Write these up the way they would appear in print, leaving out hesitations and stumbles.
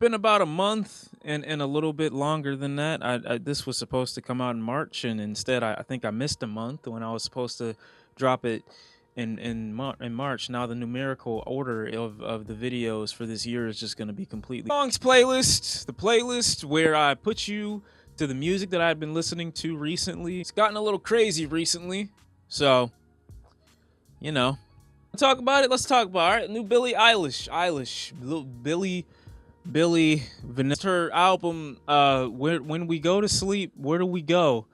been about a month and a little bit longer than that. This was supposed to come out in March, and instead I think I missed a month when I was supposed to drop it in March. Now the numerical order of the videos for this year is just going to be completely songs playlist, the playlist where I put you to the music that I've been listening to recently. It's gotten a little crazy recently, so you know. Talk about it. Let's talk about it. All right, new Eilish, little Billie, Vanessa, her album, when we go to sleep, where do we go?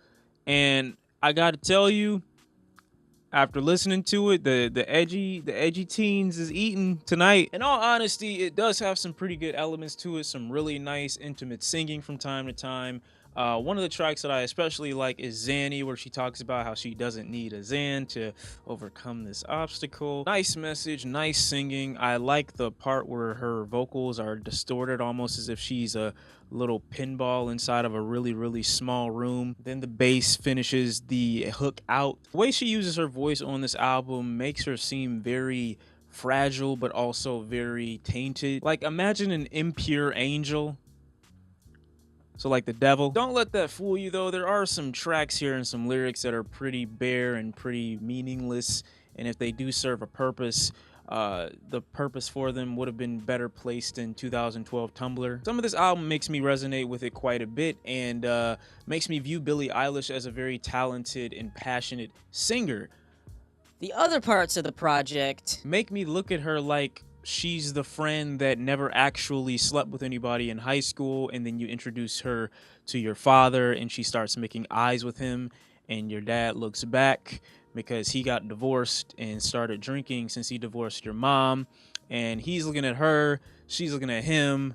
And I gotta tell you, after listening to it, the edgy teens is eating tonight. In all honesty, it does have some pretty good elements to it, some really nice intimate singing from time to time. One of the tracks that I especially like is Zanny, where she talks about how she doesn't need a Zan to overcome this obstacle. Nice message, nice singing. I like the part where her vocals are distorted, almost as if she's a little pinball inside of a really small room. Then the bass finishes the hook out. The way she uses her voice on this album makes her seem very fragile, but also very tainted. Like, imagine an impure angel. So like the devil. Don't let that fool you though. There are some tracks here and some lyrics that are pretty bare and pretty meaningless. And if they do serve a purpose, the purpose for them would have been better placed in 2012 Tumblr. Some of this album makes me resonate with it quite a bit, and makes me view Billie Eilish as a very talented and passionate singer. The other parts of the project make me look at her like she's the friend that never actually slept with anybody in high school, and then you introduce her to your father and she starts making eyes with him, and your dad looks back because he got divorced and started drinking since he divorced your mom, and he's looking at her, she's looking at him.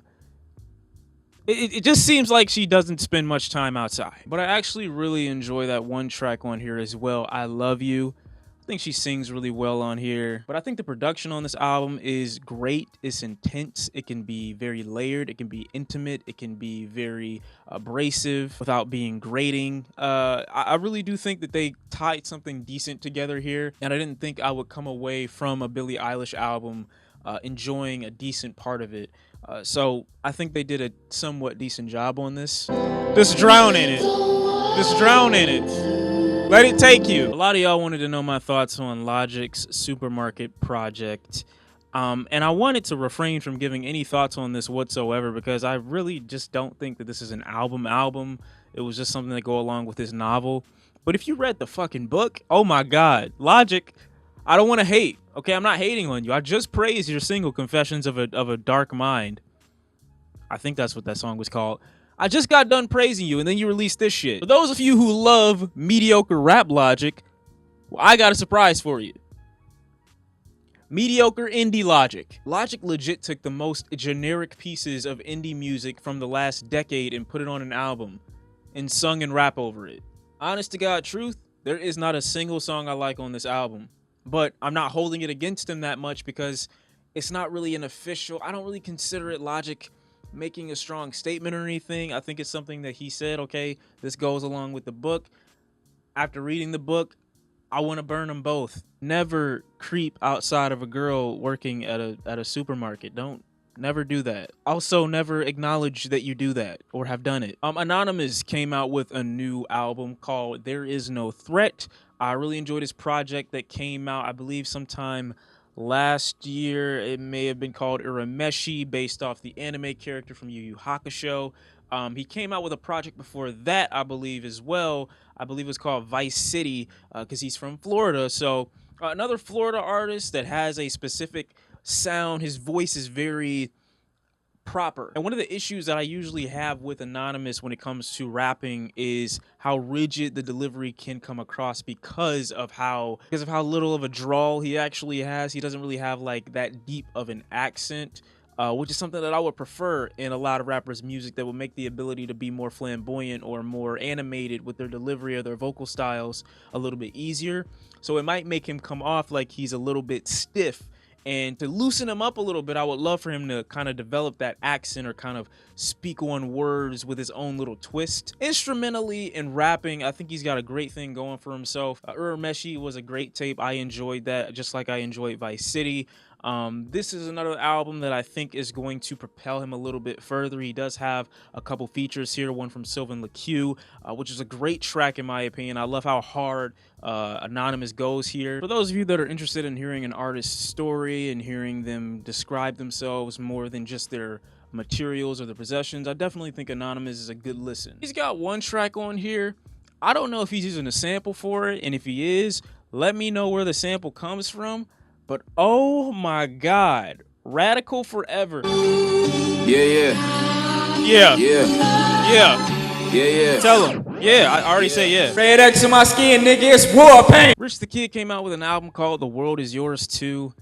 It just seems like she doesn't spend much time outside. But I actually really enjoy that one track on here as well, I Love You. I think she sings really well on here, but I think the production on this album is great. It's intense. It can be very layered. It can be intimate. It can be very abrasive without being grating. I really do think that they tied something decent together here, and I didn't think I would come away from a Billie Eilish album enjoying a decent part of it. So I think they did a somewhat decent job on this. Just drown in it. Just drown in it. Let it take you. A lot of y'all wanted to know my thoughts on Logic's Supermarket project. And I wanted to refrain from giving any thoughts on this whatsoever because I really just don't think that this is an album. It was just something to go along with his novel. But if you read the fucking book, oh my God, Logic, I don't want to hate. Okay, I'm not hating on you. I just praised your single, Confessions of a Dark Mind. I think that's what that song was called. I just got done praising you, and then you released this shit. For those of you who love mediocre rap Logic, well, I got a surprise for you. Mediocre indie Logic. Logic legit took the most generic pieces of indie music from the last decade and put it on an album and sung and rap over it. Honest to God truth, there is not a single song I like on this album, but I'm not holding it against him that much because it's not really an official, I don't really consider it Logic making a strong statement or anything. I think it's something that he said, okay, this goes along with the book. After reading the book, I want to burn them both. Never creep outside of a girl working at a supermarket. Never do that. Also, never acknowledge that you do that or have done it. Anonymuz came out with a new album called There Is No Threat. I really enjoyed his project that came out, I believe, sometime last year. It may have been called Urameshi, based off the anime character from Yu Yu Hakusho. He came out with a project before that, I believe, as well. I believe it was called Vice City, because he's from Florida. So another Florida artist that has a specific sound. His voice is very proper. And one of the issues that I usually have with Anonymuz when it comes to rapping is how rigid the delivery can come across because of how little of a drawl he actually has. He doesn't really have like that deep of an accent, which is something that I would prefer in a lot of rappers' music that would make the ability to be more flamboyant or more animated with their delivery or their vocal styles a little bit easier. So it might make him come off like he's a little bit stiff. And to loosen him up a little bit, I would love for him to kind of develop that accent or kind of speak on words with his own little twist. Instrumentally and rapping, I think he's got a great thing going for himself. Urameshi was a great tape. I enjoyed that, just like I enjoyed Vice City. This is another album that I think is going to propel him a little bit further. He does have a couple features here, one from Sylvan LaQ, which is a great track in my opinion. I love how hard Anonymuz goes here. For those of you that are interested in hearing an artist's story and hearing them describe themselves more than just their materials or their possessions, I definitely think Anonymuz is a good listen. He's got one track on here. I don't know if he's using a sample for it, and if he is, let me know where the sample comes from. But oh my God, Radical Forever. Yeah. Tell him. Yeah, I already say yeah. Red X in my skin, nigga, it's war paint. Rich the Kid came out with an album called The World Is Yours Too.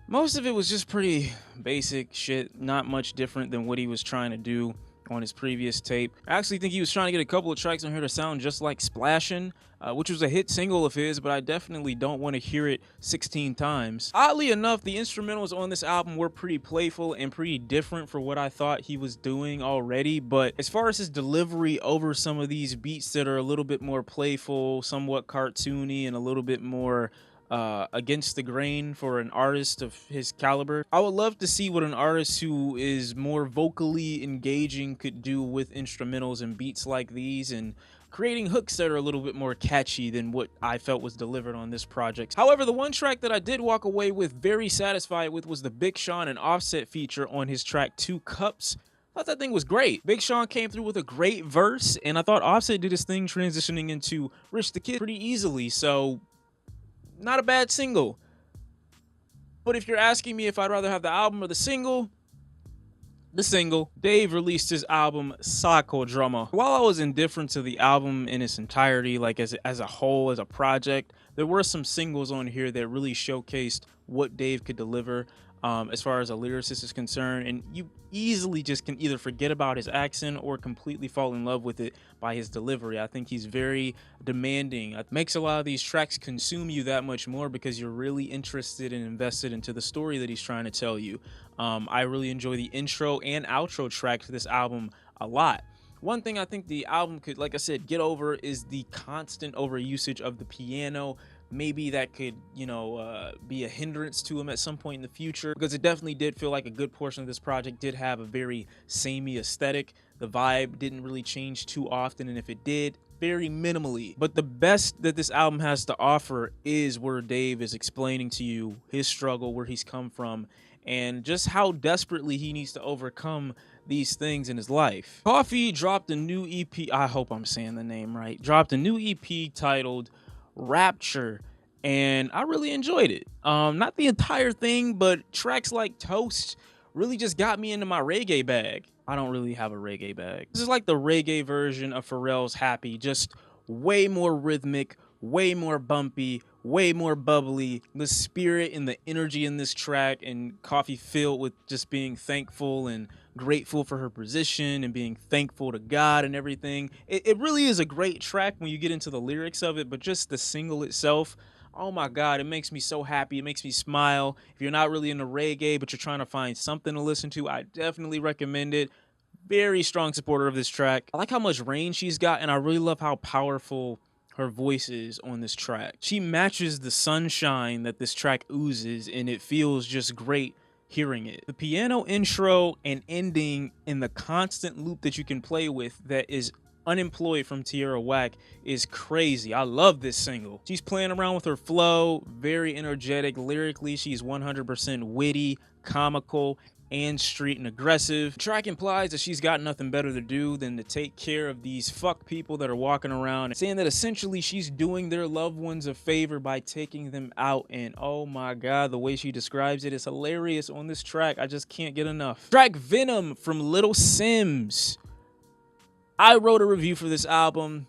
Most of it was just pretty basic shit, not much different than what he was trying to do on his previous tape. I actually think he was trying to get a couple of tracks on here to sound just like Splashin', which was a hit single of his, but I definitely don't want to hear it 16 times. Oddly enough, the instrumentals on this album were pretty playful and pretty different for what I thought he was doing already, but as far as his delivery over some of these beats that are a little bit more playful, somewhat cartoony, and a little bit more against the grain for an artist of his caliber. I would love to see what an artist who is more vocally engaging could do with instrumentals and beats like these, and creating hooks that are a little bit more catchy than what I felt was delivered on this project. However, the one track that I did walk away with very satisfied with was the Big Sean and Offset feature on his track 2 Cups. I thought that thing was great. Big Sean came through with a great verse, and I thought Offset did his thing transitioning into Rich the Kid pretty easily, so not a bad single. But if you're asking me if I'd rather have the album or the single, Dave released his album Psychodrama. While I was indifferent to the album in its entirety, like as a whole, as a project, there were some singles on here that really showcased what Dave could deliver as far as a lyricist is concerned, and you easily just can either forget about his accent or completely fall in love with it by his delivery. I think he's very demanding. It makes a lot of these tracks consume you that much more because you're really interested and invested into the story that he's trying to tell you. I really enjoy the intro and outro track to this album a lot. One thing I think the album could, like I said, get over is the constant overusage of the piano. Maybe that could, you know, be a hindrance to him at some point in the future, because it definitely did feel like a good portion of this project did have a very samey aesthetic. The vibe didn't really change too often, and if it did, very minimally. But the best that this album has to offer is where Dave is explaining to you his struggle, where he's come from, and just how desperately he needs to overcome these things in his life. Koffee dropped a new EP, I hope I'm saying the name right, dropped a new EP titled Rapture, and I really enjoyed it. Not the entire thing, but tracks like Toast really just got me into my reggae bag. I don't really have a reggae bag. This is like the reggae version of Pharrell's Happy, just way more rhythmic, way more bumpy, way more bubbly. The spirit and the energy in this track, and Koffee filled with just being thankful and grateful for her position and being thankful to God and everything. It really is a great track when you get into the lyrics of it, but just the single itself, oh my God, it makes me so happy. It makes me smile. If you're not really into reggae, but you're trying to find something to listen to, I definitely recommend it. Very strong supporter of this track. I like how much range she's got, and I really love how powerful her voice is on this track. She matches the sunshine that this track oozes, and it feels just great hearing it. The piano intro and ending in the constant loop that you can play with that is Unemployed from Tierra is crazy. I love this single. She's playing around with her flow, very energetic. Lyrically, she's 100% witty, comical, and street and aggressive. The track implies that she's got nothing better to do than to take care of these fuck people that are walking around, saying that essentially she's doing their loved ones a favor by taking them out. And oh my God, the way she describes it is hilarious on this track. I just can't get enough. Track Venom from Little Simz. I wrote a review for this album.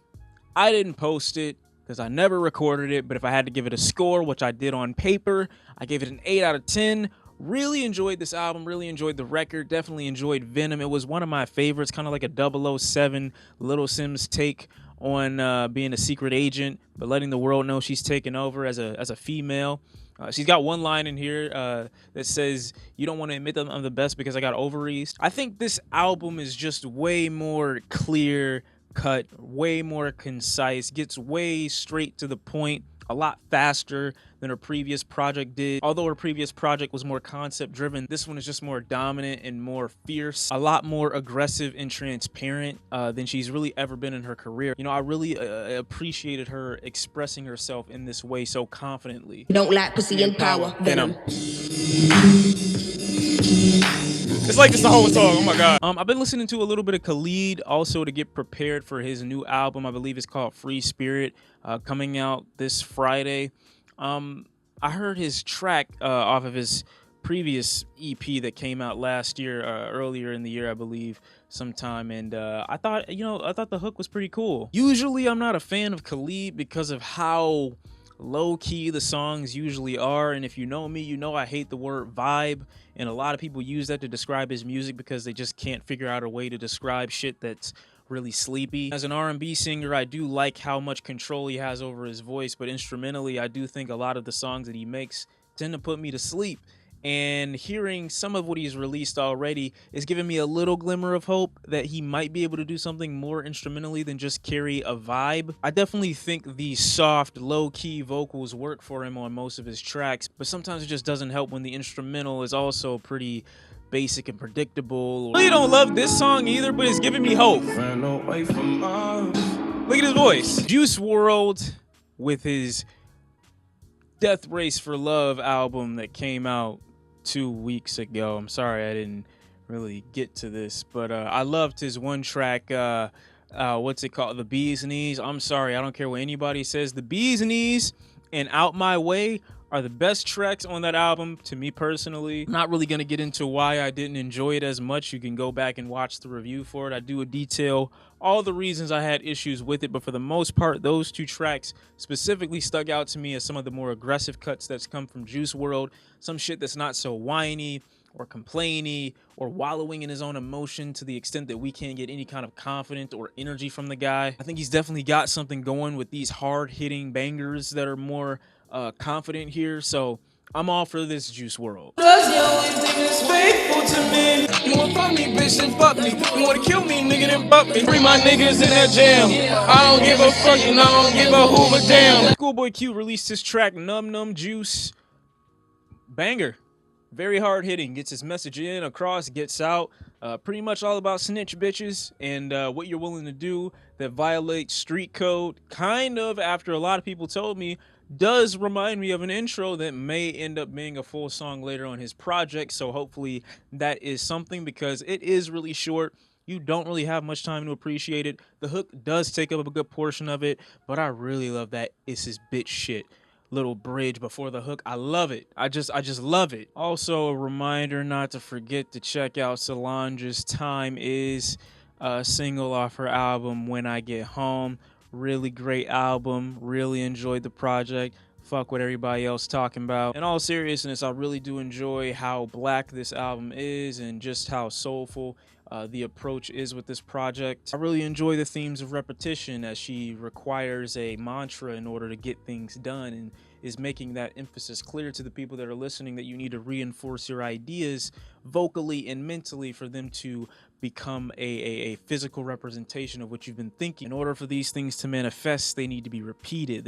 I didn't post it because I never recorded it, but if I had to give it a score, which I did on paper, I gave it an 8 out of 10. Really enjoyed this album, really enjoyed the record, definitely enjoyed Venom. It was one of my favorites, kind of like a 007 Little Simz take on being a secret agent, but letting the world know she's taken over as a female. She's got one line in here that says, "You don't want to admit that I'm the best because I got ovaries." I think this album is just way more clear cut, way more concise, gets way straight to the point. a lot faster than her previous project did. Although her previous project was more concept driven, this one is just more dominant and more fierce, a lot more aggressive and transparent than she's really ever been in her career. You know, I really appreciated her expressing herself in this way so confidently. Don't lack pussy and power. Venom. It's like this the whole song. Oh my god. I've been listening to a little bit of Khalid also to get prepared for his new album. I believe it's called Free Spirit, coming out this Friday. I heard his track off of his previous EP that came out last year, earlier in the year, I believe, sometime, and I thought the hook was pretty cool. Usually I'm not a fan of Khalid because of how low-key the songs usually are, and if you know me, you know I hate the word vibe, and a lot of people use that to describe his music because they just can't figure out a way to describe shit that's really sleepy. As an R&B singer, I do like how much control he has over his voice, but instrumentally, I do think a lot of the songs that he makes tend to put me to sleep. And hearing some of what he's released already is giving me a little glimmer of hope that he might be able to do something more instrumentally than just carry a vibe. I definitely think the soft, low-key vocals work for him on most of his tracks, but sometimes it just doesn't help when the instrumental is also pretty basic and predictable. I really don't love this song either, but it's giving me hope. Look at his voice. JuiceWRLD with his Death Race for Love album that came out 2 weeks ago. I'm sorry I didn't really get to this, but I loved his one track, what's it called, The Bee's Knees. I'm sorry, I don't care what anybody says. The Bee's Knees and Out My Way are the best tracks on that album to me personally. I'm not really gonna get into why I didn't enjoy it as much. You can go back and watch the review for it. I do detail all the reasons I had issues with it, but for the most part, those two tracks specifically stuck out to me as some of the more aggressive cuts that's come from JuiceWRLD. Some shit that's not so whiny or complainy or wallowing in his own emotion to the extent that we can't get any kind of confidence or energy from the guy. I think he's definitely got something going with these hard-hitting bangers that are more confident here, so I'm all for this JuiceWRLD. You wanna fuck me, bitch, then fuck me. You wanna kill me, nigga, then fuck me. Free my niggas in that jam. I don't give a fuck and I don't give a hoover damn. ScHoolBoy Q released his track Numnum Juice. Banger. Very hard hitting. Gets his message in, across, gets out. Pretty much all about snitch bitches and what you're willing to do that violates street code. Kind of, after a lot of people told me, does remind me of an intro that may end up being a full song later on his project. So hopefully that is something, because it is really short. You don't really have much time to appreciate it. The hook does take up a good portion of it, but I really love that it's his bitch shit little bridge before the hook. I love it. I just love it. Also, a reminder not to forget to check out Solange's Time Is single off her album When I Get Home. Really great album. Really enjoyed the project. Fuck what everybody else talking about. In all seriousness, I really do enjoy how black this album is and just how soulful the approach is with this project. I really enjoy the themes of repetition, as she requires a mantra in order to get things done, and is making that emphasis clear to the people that are listening that you need to reinforce your ideas vocally and mentally for them to become a physical representation of what you've been thinking. In order for these things to manifest, they need to be repeated.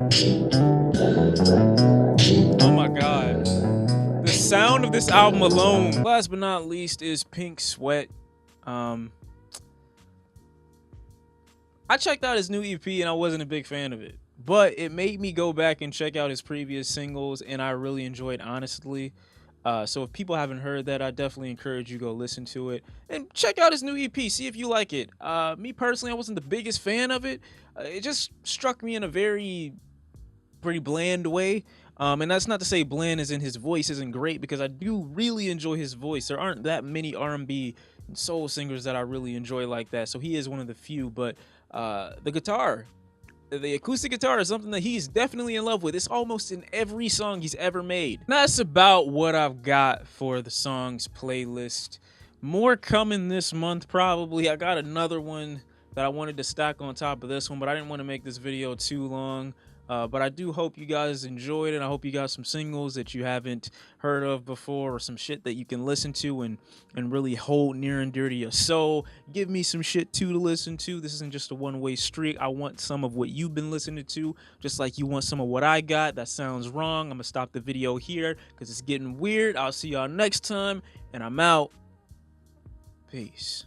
Oh my God. The sound of this album alone. Last but not least is Pink Sweat. I checked out his new EP and I wasn't a big fan of it, but it made me go back and check out his previous singles, and I really enjoyed Honestly. So if people haven't heard that, I definitely encourage you to go listen to it and check out his new EP, see if you like it. Me personally, I wasn't the biggest fan of it. It just struck me in a pretty bland way. And that's not to say bland as in his voice isn't great, because I do really enjoy his voice. There aren't that many R&B and soul singers that I really enjoy like that, so he is one of the few. But the guitar, the acoustic guitar, is something that he's definitely in love with. It's almost in every song he's ever made. And that's about what I've got for the songs playlist. More coming this month probably. I got another one that I wanted to stack on top of this one, but I didn't want to make this video too long. But I do hope you guys enjoyed it. I hope you got some singles that you haven't heard of before, or some shit that you can listen to and really hold near and dear to your soul. Give me some shit too to listen to. This isn't just a one-way street. I want some of what you've been listening to, just like you want some of what I got. That sounds wrong. I'm gonna stop the video here because it's getting weird. I'll see y'all next time, and I'm out. Peace.